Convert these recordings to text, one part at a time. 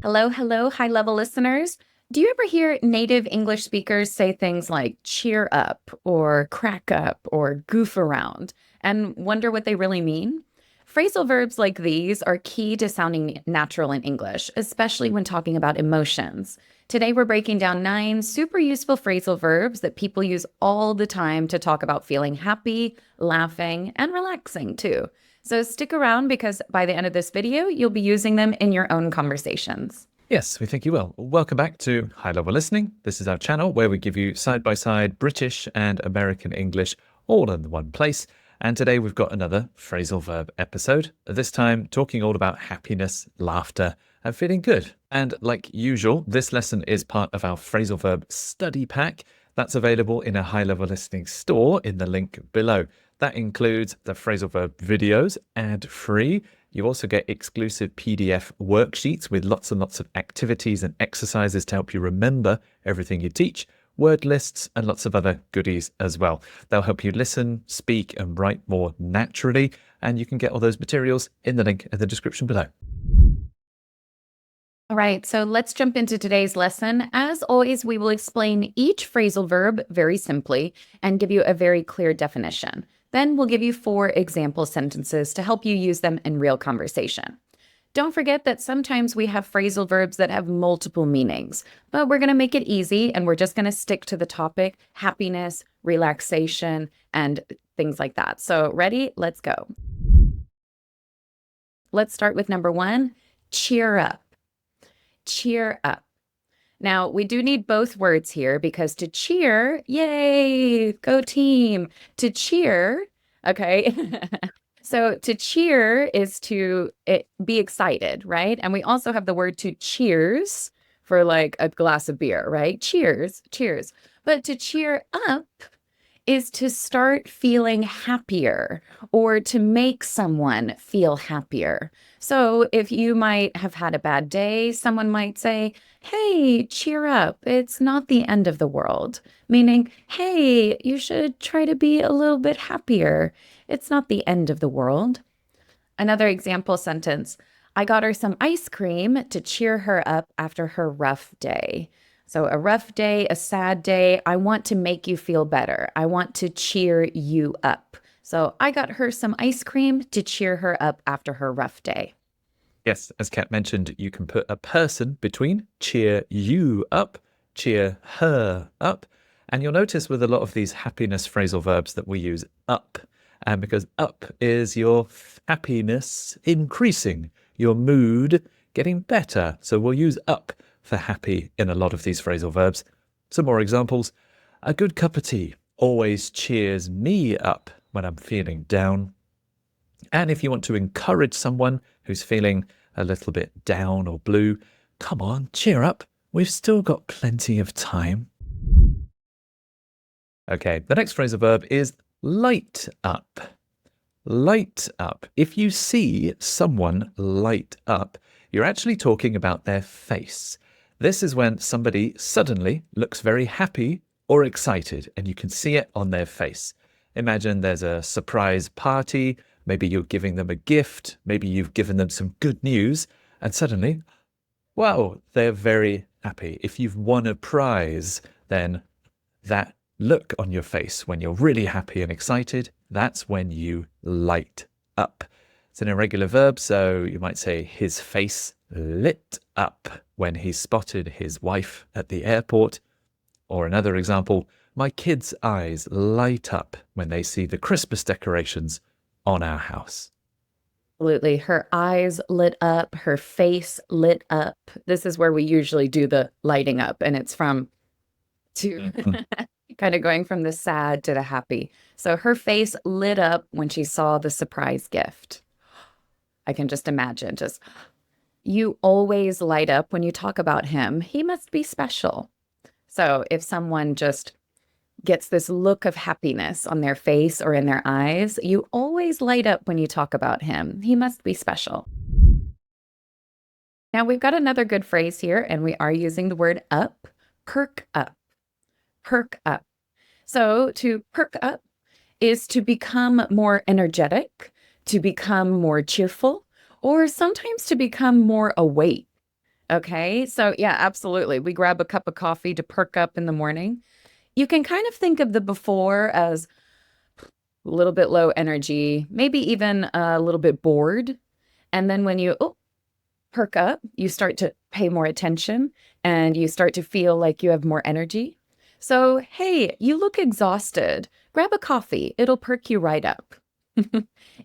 Hello, hello, high-level listeners. Do you ever hear native English speakers say things like cheer up or crack up or goof around and wonder what they really mean? Phrasal verbs like these are key to sounding natural in English, especially when talking about emotions. Today, we're breaking down 9 super useful phrasal verbs that people use all the time to talk about feeling happy, laughing, and relaxing too. So stick around because by the end of this video, you'll be using them in your own conversations. Yes, we think you will. Welcome back to High Level Listening. This is our channel where we give you side-by-side British and American English all in one place. And today we've got another phrasal verb episode, this time talking all about happiness, laughter, and feeling good. And like usual, this lesson is part of our phrasal verb study pack that's available in a High Level Listening store in the link below. That includes the phrasal verb videos ad-free. You also get exclusive PDF worksheets with lots and lots of activities and exercises to help you remember everything you teach, word lists, and lots of other goodies as well. They'll help you listen, speak, and write more naturally, and you can get all those materials in the link in the description below. All right, so let's jump into today's lesson. As always, we will explain each phrasal verb very simply and give you a very clear definition. Then we'll give you 4 example sentences to help you use them in real conversation. Don't forget that sometimes we have phrasal verbs that have multiple meanings, but we're going to make it easy and we're just going to stick to the topic, happiness, relaxation, and things like that. So ready? Let's go. Let's start with number 1, cheer up. Cheer up. Now, we do need both words here because to cheer, yay, go team. To cheer, okay. So to cheer is to be excited, right? And we also have the word to cheers for like a glass of beer, right? Cheers, cheers. But to cheer up is to start feeling happier or to make someone feel happier. So if you might have had a bad day, someone might say, hey, cheer up. It's not the end of the world. Meaning, hey, you should try to be a little bit happier. It's not the end of the world. Another example sentence, I got her some ice cream to cheer her up after her rough day. So a rough day, a sad day, I want to make you feel better. I want to cheer you up. So I got her some ice cream to cheer her up after her rough day. Yes, as Kat mentioned, you can put a person between cheer you up, cheer her up. And you'll notice with a lot of these happiness phrasal verbs that we use up. And because up is your happiness increasing, your mood getting better. So we'll use up for happy in a lot of these phrasal verbs. Some more examples. A good cup of tea always cheers me up when I'm feeling down. And if you want to encourage someone who's feeling a little bit down or blue, come on, cheer up. We've still got plenty of time. Okay, the next phrasal verb is light up. Light up. If you see someone light up, you're actually talking about their face. This is when somebody suddenly looks very happy or excited, and you can see it on their face. Imagine there's a surprise party, maybe you're giving them a gift, maybe you've given them some good news, and suddenly, wow, they're very happy. If you've won a prize, then that look on your face when you're really happy and excited, that's when you light up. It's an irregular verb, so you might say his face lit up when he spotted his wife at the airport. Or another example, my kids' eyes light up when they see the Christmas decorations on our house. Absolutely. Her eyes lit up, her face lit up. This is where we usually do the lighting up, and it's from to kind of going from the sad to the happy. So her face lit up when she saw the surprise gift. I can just imagine, you always light up when you talk about him. He must be special. So if someone just gets this look of happiness on their face or in their eyes, you always light up when you talk about him. He must be special. Now we've got another good phrase here, and we are using the word up, perk up, perk up. So to perk up is to become more energetic, to become more cheerful, or sometimes to become more awake. Okay, so yeah, absolutely. We grab a cup of coffee to perk up in the morning. You can kind of think of the before as a little bit low energy, maybe even a little bit bored. And then when you perk up, you start to pay more attention and you start to feel like you have more energy. So, hey, you look exhausted. Grab a coffee. It'll perk you right up.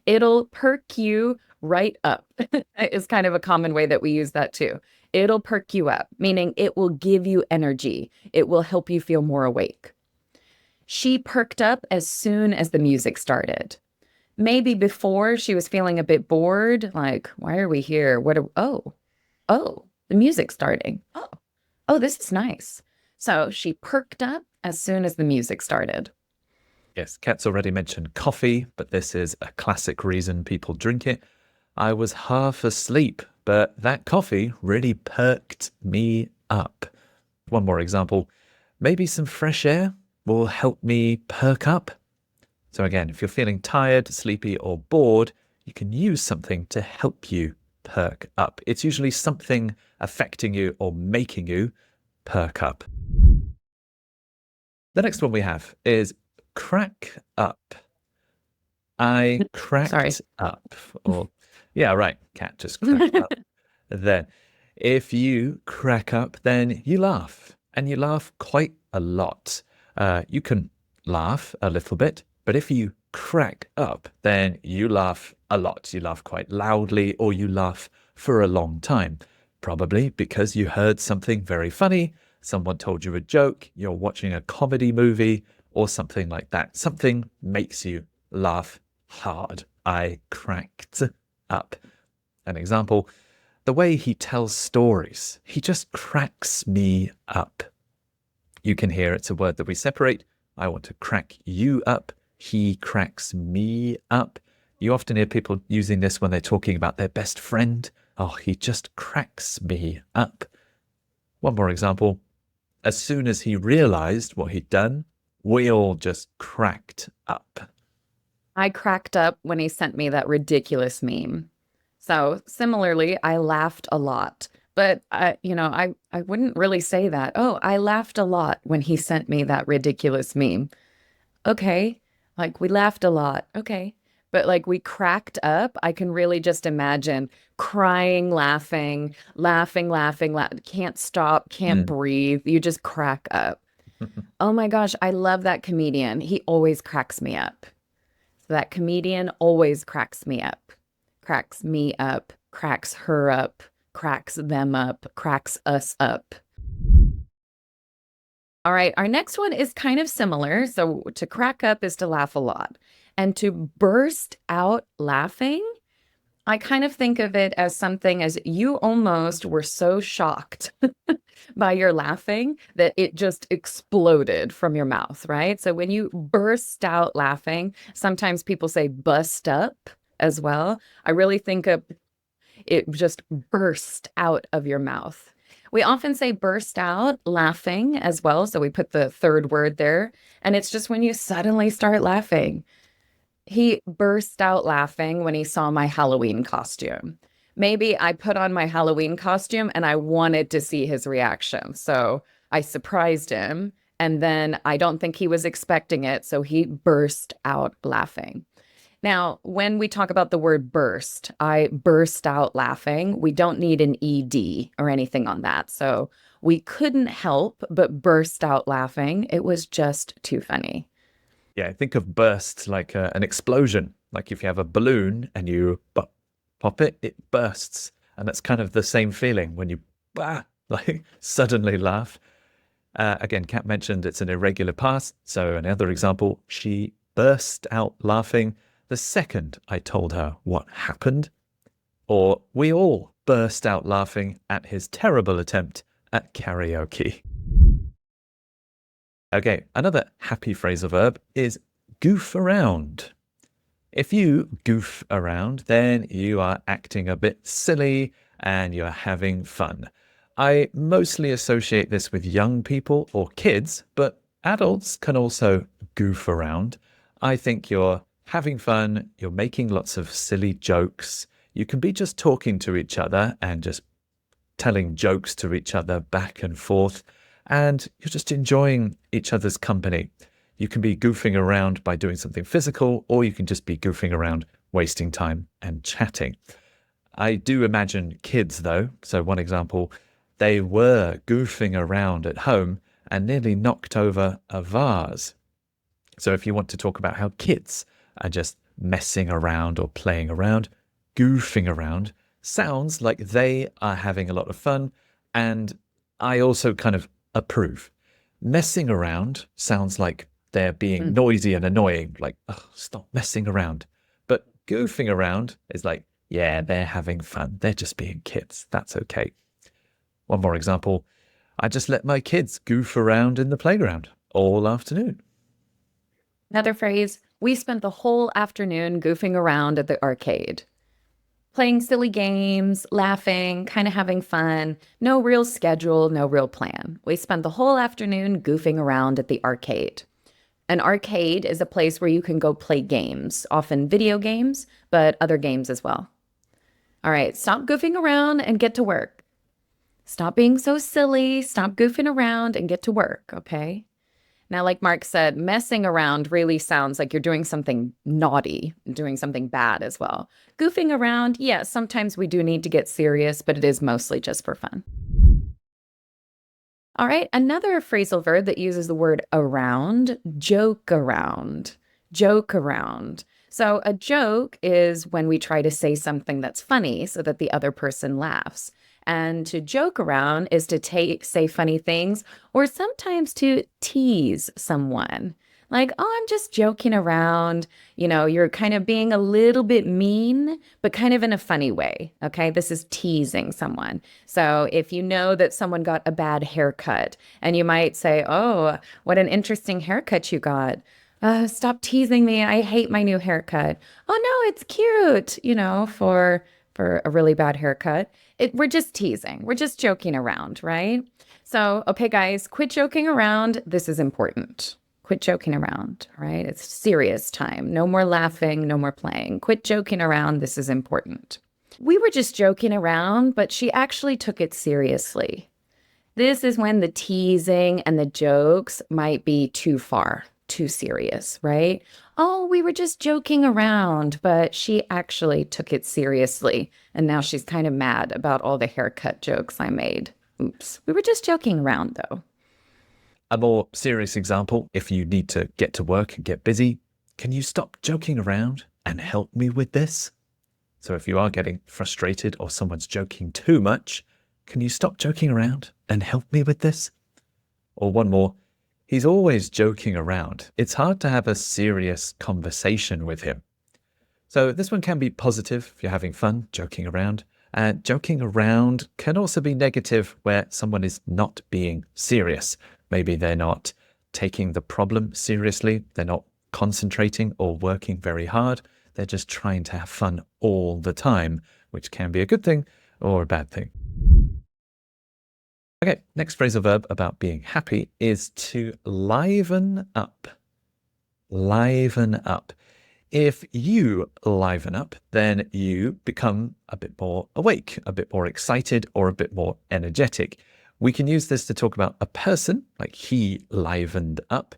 It'll perk you right up is kind of a common way that we use that too. It'll perk you up, meaning it will give you energy. It will help you feel more awake. She perked up as soon as the music started. Maybe before she was feeling a bit bored, like, why are we here? The music's starting. Oh, this is nice. So she perked up as soon as the music started. Yes, Kat's already mentioned coffee, but this is a classic reason people drink it. I was half asleep, but that coffee really perked me up. One more example. Maybe some fresh air will help me perk up. So again, if you're feeling tired, sleepy, or bored, you can use something to help you perk up. It's usually something affecting you or making you perk up. The next one we have is crack up. I cracked up. Or, yeah, right. Cat just cracked up. Then, if you crack up, then you laugh. And you laugh quite a lot. You can laugh a little bit, but if you crack up, then you laugh a lot. You laugh quite loudly, or you laugh for a long time. Probably because you heard something very funny, someone told you a joke, you're watching a comedy movie, or something like that. Something makes you laugh hard. I cracked up. An example, the way he tells stories, he just cracks me up. You can hear it's a word that we separate. I want to crack you up. He cracks me up. You often hear people using this when they're talking about their best friend. Oh, he just cracks me up. One more example. As soon as he realized what he'd done, we all just cracked up. I cracked up when he sent me that ridiculous meme. So similarly, I laughed a lot. But I wouldn't really say that. Oh, I laughed a lot when he sent me that ridiculous meme. Okay, like we laughed a lot. Okay. But like we cracked up, I can really just imagine crying, laughing, can't stop, can't breathe. You just crack up. Oh my gosh, I love that comedian. He always cracks me up. So that comedian always cracks me up, cracks her up, cracks them up, cracks us up. All right, our next one is kind of similar. So to crack up is to laugh a lot. And to burst out laughing, I kind of think of it as something as you almost were so shocked by your laughing that it just exploded from your mouth, right? So when you burst out laughing, sometimes people say bust up as well. I really think of it just burst out of your mouth. We often say burst out laughing as well. So we put the third word there, and it's just when you suddenly start laughing. He burst out laughing when he saw my Halloween costume. Maybe I put on my Halloween costume and I wanted to see his reaction. So I surprised him, and then I don't think he was expecting it. So he burst out laughing. Now, when we talk about the word burst, I burst out laughing. We don't need an ED or anything on that. So we couldn't help but burst out laughing. It was just too funny. Yeah, think of burst like an explosion. Like if you have a balloon and you pop it, it bursts. And that's kind of the same feeling when you like suddenly laugh. Again, Kat mentioned it's an irregular past. So another example, she burst out laughing the second I told her what happened. Or we all burst out laughing at his terrible attempt at karaoke. Okay, another happy phrasal verb is goof around. If you goof around, then you are acting a bit silly and you're having fun. I mostly associate this with young people or kids, but adults can also goof around. I think you're having fun, you're making lots of silly jokes. You can be just talking to each other and just telling jokes to each other back and forth, and you're just enjoying each other's company. You can be goofing around by doing something physical, or you can just be goofing around, wasting time and chatting. I do imagine kids though. So one example, they were goofing around at home and nearly knocked over a vase. So if you want to talk about how kids are just messing around or playing around, goofing around sounds like they are having a lot of fun, and I also kind of approve. Messing around sounds like they're being noisy and annoying, like, oh, stop messing around. But goofing around is like, yeah, they're having fun. They're just being kids. That's okay. One more example. I just let my kids goof around in the playground all afternoon. Another phrase, we spent the whole afternoon goofing around at the arcade. Playing silly games, laughing, kind of having fun. No real schedule, no real plan. We spent the whole afternoon goofing around at the arcade. An arcade is a place where you can go play games, often video games, but other games as well. All right, stop goofing around and get to work. Stop being so silly, stop goofing around and get to work, okay? Now, like Mark said, messing around really sounds like you're doing something naughty, doing something bad as well. Goofing around, yeah, sometimes we do need to get serious, but it is mostly just for fun. All right, another phrasal verb that uses the word around, joke around, joke around. So a joke is when we try to say something that's funny so that the other person laughs. And to joke around is to say funny things, or sometimes to tease someone. Like, oh, I'm just joking around. You know, you're kind of being a little bit mean, but kind of in a funny way. Okay, this is teasing someone. So if you know that someone got a bad haircut and you might say, oh, what an interesting haircut you got. Stop teasing me. I hate my new haircut. Oh, no, it's cute, you know, for a really bad haircut. We're just teasing. We're just joking around, right? So, okay, guys, quit joking around. This is important. Quit joking around, all right? It's serious time. No more laughing, no more playing. Quit joking around. This is important. We were just joking around, but she actually took it seriously. This is when the teasing and the jokes might be too far, too serious, right? Oh, we were just joking around, but she actually took it seriously. And now she's kind of mad about all the haircut jokes I made. Oops. We were just joking around, though. A more serious example, if you need to get to work and get busy, can you stop joking around and help me with this? So if you are getting frustrated or someone's joking too much, can you stop joking around and help me with this? Or one more, he's always joking around. It's hard to have a serious conversation with him. So this one can be positive if you're having fun, joking around. And joking around can also be negative where someone is not being serious. Maybe they're not taking the problem seriously. They're not concentrating or working very hard. They're just trying to have fun all the time, which can be a good thing or a bad thing. Okay, next phrasal verb about being happy is to liven up. Liven up. If you liven up, then you become a bit more awake, a bit more excited, or a bit more energetic. We can use this to talk about a person, like he livened up.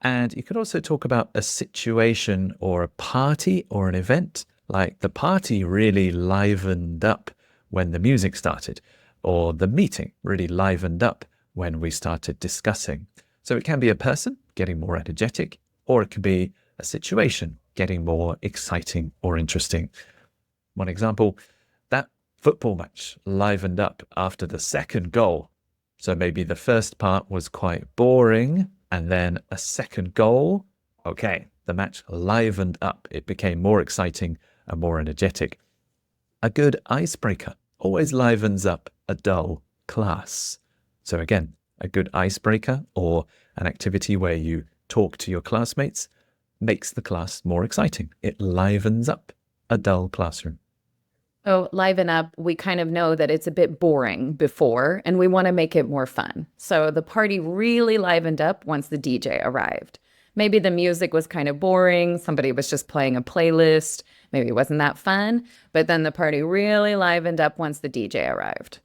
And you could also talk about a situation or a party or an event, like the party really livened up when the music started, or the meeting really livened up when we started discussing. So it can be a person getting more energetic, or it could be a situation getting more exciting or interesting. One example, that football match livened up after the second goal. So maybe the first part was quite boring, and then a second goal. Okay, the match livened up. It became more exciting and more energetic. A good icebreaker always livens up a dull class. So again, a good icebreaker or an activity where you talk to your classmates makes the class more exciting. It livens up a dull classroom. So liven up, we kind of know that it's a bit boring before, and we want to make it more fun. So the party really livened up once the DJ arrived. Maybe the music was kind of boring. Somebody was just playing a playlist. Maybe it wasn't that fun. But then the party really livened up once the DJ arrived.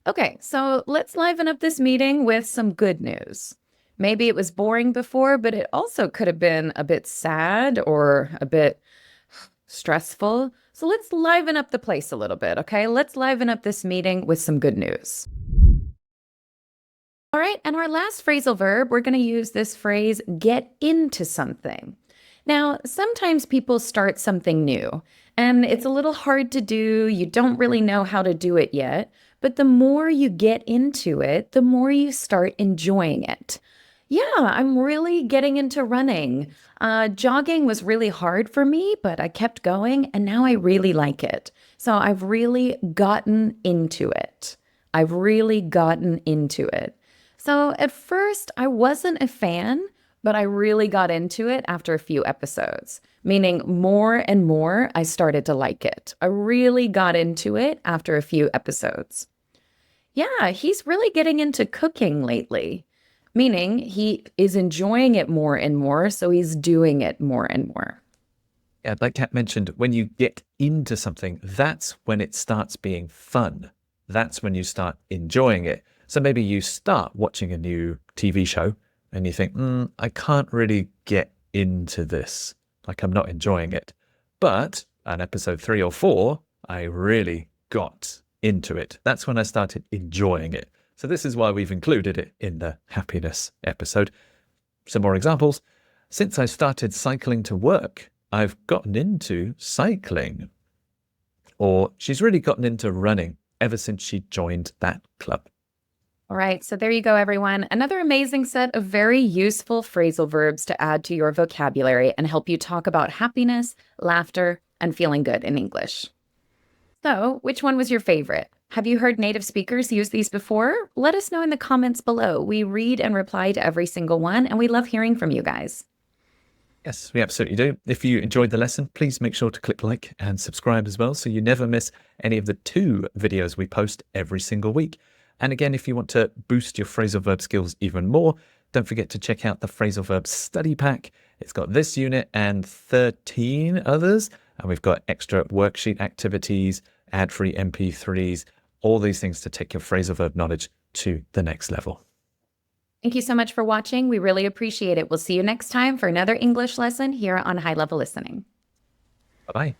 Okay, so let's liven up this meeting with some good news. Maybe it was boring before, but it also could have been a bit sad or a bit stressful. So let's liven up the place a little bit, okay? Let's liven up this meeting with some good news. All right, and our last phrasal verb, we're going to use this phrase, get into something. Now, sometimes people start something new, and it's a little hard to do. You don't really know how to do it yet, but the more you get into it, the more you start enjoying it. Yeah, I'm really getting into running. Jogging was really hard for me, but I kept going, and now I really like it. So I've really gotten into it. I've really gotten into it. So at first, I wasn't a fan, but I really got into it after a few episodes, meaning more and more I started to like it. I really got into it after a few episodes. Yeah, he's really getting into cooking lately, meaning he is enjoying it more and more, so he's doing it more and more. Yeah, like Kat mentioned, when you get into something, that's when it starts being fun. That's when you start enjoying it. So maybe you start watching a new TV show and you think, I can't really get into this. Like I'm not enjoying it. But on episode 3 or 4, I really got into it. That's when I started enjoying it. So this is why we've included it in the happiness episode. Some more examples. Since I started cycling to work, I've gotten into cycling. Or she's really gotten into running ever since she joined that club. All right, so there you go, everyone. Another amazing set of very useful phrasal verbs to add to your vocabulary and help you talk about happiness, laughter, and feeling good in English. So, which one was your favorite? Have you heard native speakers use these before? Let us know in the comments below. We read and reply to every single one, and we love hearing from you guys. Yes, we absolutely do. If you enjoyed the lesson, please make sure to click like and subscribe as well so you never miss any of the 2 videos we post every single week. And again, if you want to boost your phrasal verb skills even more, don't forget to check out the Phrasal Verbs study pack. It's got this unit and 13 others. And we've got extra worksheet activities, ad-free MP3s, all these things to take your phrasal verb knowledge to the next level. Thank you so much for watching. We really appreciate it. We'll see you next time for another English lesson here on High Level Listening. Bye-bye.